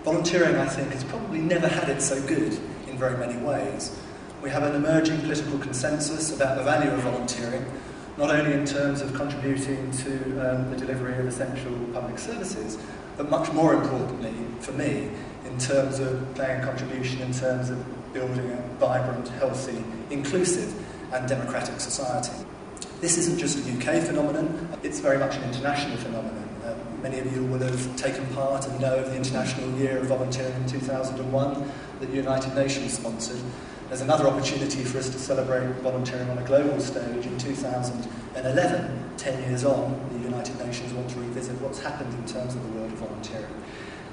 Volunteering, I think, has probably never had it so good in very many ways. We have an emerging political consensus about the value of volunteering, not only in terms of contributing to the delivery of essential public services, but much more importantly, for me, in terms of playing a contribution in terms of building a vibrant, healthy, inclusive and democratic society. This isn't just a UK phenomenon, it's very much an international phenomenon. Many of you will have taken part and know of the International Year of Volunteering in 2001 that the United Nations sponsored. There's another opportunity for us to celebrate volunteering on a global stage in 2011. 10 years on, the United Nations want to revisit what's happened in terms of the world of volunteering.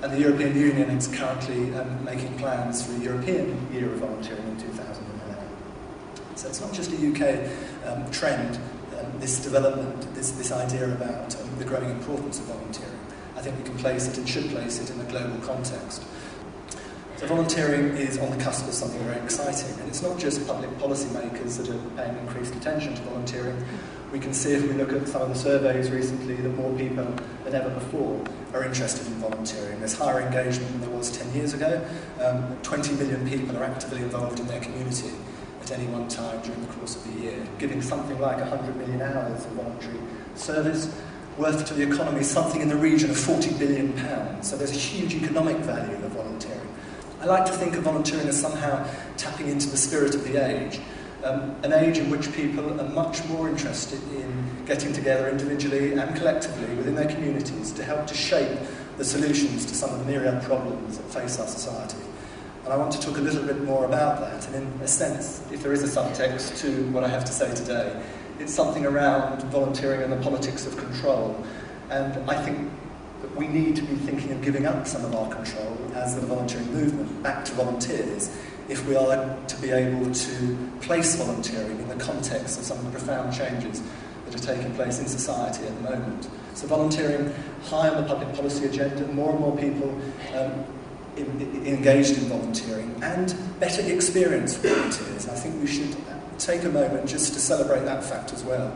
And the European Union is currently making plans for a European Year of Volunteering in 2011. So it's not just a UK trend, this development, this idea about the growing importance of volunteering. I think we can place it and should place it in a global context. So volunteering is on the cusp of something very exciting, and it's not just public policy makers that are paying increased attention to volunteering. We can see, if we look at some of the surveys recently, that more people than ever before are interested in volunteering. There's higher engagement than there was 10 years ago. 20 million people are actively involved in their community at any one time during the course of the year, giving something like 100 million hours of voluntary service, worth to the economy something in the region of £40 billion. So there's a huge economic value of volunteering. I like to think of volunteering as somehow tapping into the spirit of the age, an age in which people are much more interested in getting together individually and collectively within their communities to help to shape the solutions to some of the myriad problems that face our society. And I want to talk a little bit more about that, and in a sense, if there is a subtext to what I have to say today, it's something around volunteering and the politics of control. And I think that we need to be thinking of giving up some of our control as the volunteering movement back to volunteers if we are to be able to place volunteering in the context of some of the profound changes that are taking place in society at the moment. So volunteering high on the public policy agenda, more and more people engaged in volunteering, and better experienced volunteers. I think we should take a moment just to celebrate that fact as well.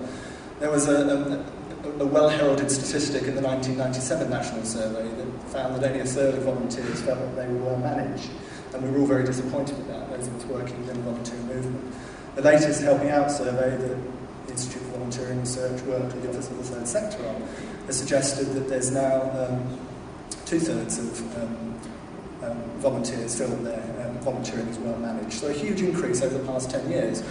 There was a well-heralded statistic in the 1997 National Survey that found that only a third of volunteers felt that they were well managed, and we were all very disappointed with that, those of us working within the volunteering movement. The latest Helping Out survey that the Institute for Volunteering Research worked with the Office of the Third Sector on has suggested that there's now two-thirds of volunteers feel that their volunteering is well managed. So a huge increase over the past 10 years.